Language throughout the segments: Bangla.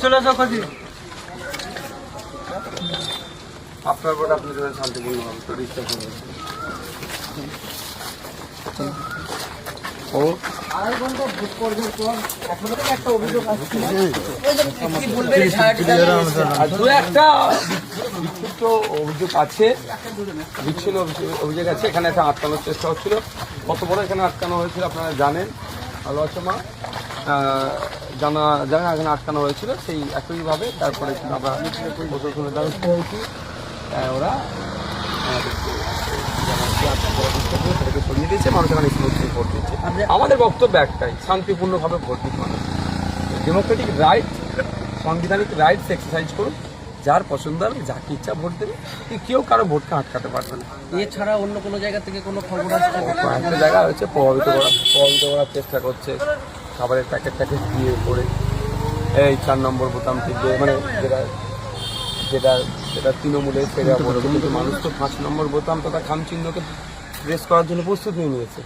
চলে যাও কাজী আপনার ভোট আপনি দেবেন শান্তিপূর্ণ হবে তো ডিস্টার্ব করবেন ও একটা বিক্ষিপ্ত অভিযোগ আছে বিচ্ছিন্ন অভিযোগ আছে। এখানে একটা আটকানোর চেষ্টা হচ্ছিল। কত বড় এখানে আটকানো হয়েছিল আপনারা জানেন, ভালো আছে মা, জানা এখানে আটকানো হয়েছিল সেই একইভাবে। তারপরে আমরা প্রশাসনের দ্বারস্থ হয়েছি, ওরা সরিয়ে দিয়েছে, মানুষ এখানে স্মুথলি ভোট দিচ্ছে। আমাদের বক্তব্য একটাই, শান্তিপূর্ণভাবে ভোট দিতে মানুষ ডেমোক্রেটিক রাইট, সাংবিধানিক রাইটস এক্সারসাইজ করুন, যার পছন্দ হবে যাকে ইচ্ছা ভোট দেবে, কেউ কারো ভোটকে আটকাতে পারবে না। এছাড়া অন্য কোনো জায়গা থেকে কোনো খবর আসছে? একটা জায়গা হচ্ছে প্রভাবিত করার চেষ্টা করছে, খাবারের প্যাকেট দিয়ে করে এই 4 নম্বর বোতাম টিপে, মানে যেটা তৃণমূলের সেটা বলবে, কিন্তু মানুষ তো 5 নম্বর বোতাম তথা খামচিহ্নকে প্রেস করার জন্য প্রস্তুত নিয়ে নিয়েছে,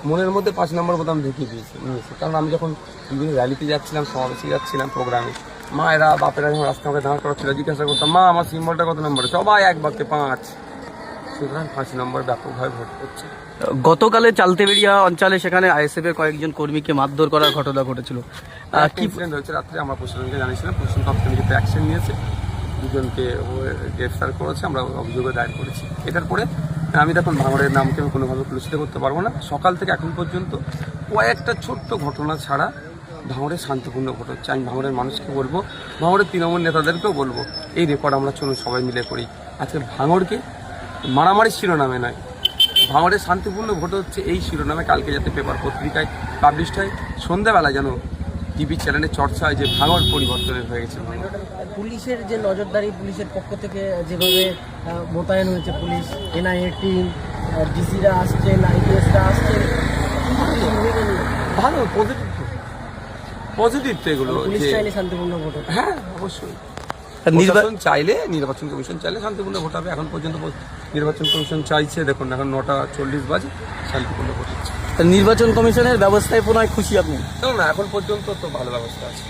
মনের মধ্যে 5 নম্বর বোতাম ঢুকিয়ে নিয়েছে। কারণ আমি যখন বিভিন্ন র্যালিতে যাচ্ছিলাম, সমাবেশে যাচ্ছিলাম, প্রোগ্রামে, মায়েরা বাপেরা যখন রাস্তা আমাকে দাঁড় করাচ্ছিল, জিজ্ঞাসা করতাম, মা আমার সিম্বলটা কত নম্বরে, সবাই এক বাক্যে 5। সুতরাং 5 নম্বর ব্যাপকভাবে ভোট করছে। গতকালে চালতেবেড়িয়া অঞ্চলে সেখানে আইএসএফ এর কয়েকজন কর্মীকে মারধর করার ঘটনা ঘটেছিল, কি ইনসিডেন্ট হয়েছে রাত্রে আমরা প্রশাসনকে জানিয়েছিলাম, প্রশাসন তৎক্ষণিক অ্যাকশন নিয়েছে, দুজনকে গ্রেফতার করেছে, আমরা অভিযোগে দায়ের করেছি। এটার পরে আমি দেখুন ভাঙড়ের নামকে আমি কোনোভাবে কলুষিত করতে পারবো না। সকাল থেকে এখন পর্যন্ত কয়েকটা ছোট্ট ঘটনা ছাড়া ভাঙড়ে শান্তিপূর্ণ ভোট হচ্ছে। আমি ভাঙড়ের মানুষকে বলবো, ভাঙড়ের তৃণমূল নেতাদেরকেও বলবো, এই রেকর্ড আমরা চলুন সবাই মিলে করি। আজকে ভাঙড়কে মারামারির শিরোনামে নয়, ভাঙড়ে শান্তিপূর্ণ ভোট হচ্ছে এই শিরোনামে কালকে যাতে পেপার পত্রিকায় পাবলিশড হয়, সন্ধ্যাবেলা যেন টিভি চ্যানেলে চর্চা হয় যে ভাঙড় পরিবর্তনের হয়ে গেছে। পুলিশের যে নজরদারি, পুলিশের পক্ষ থেকে যেভাবে মোতায়েন হয়েছে পুলিশ, এনআইএ টিম, ডিসিরা আসছেন, আইপিএসরা আসছেন, ভালো পজিটিভ তো এগুলো। পুলিশ চাইলে শান্তিপূর্ণ ভোট হবে। হ্যাঁ অবশ্যই, নির্বাচন চাইলে, নির্বাচন কমিশন চাইলে শান্তিপূর্ণ ভোট হবে। এখন পর্যন্ত নির্বাচন কমিশন চাইছে, দেখুন এখন 9:40 বাজে, শান্তিপূর্ণ ভোট হচ্ছে। নির্বাচন কমিশনের ব্যবস্থায় পুনরায় খুশি আপনি? না, এখন পর্যন্ত তো ভালো ব্যবস্থা আছে।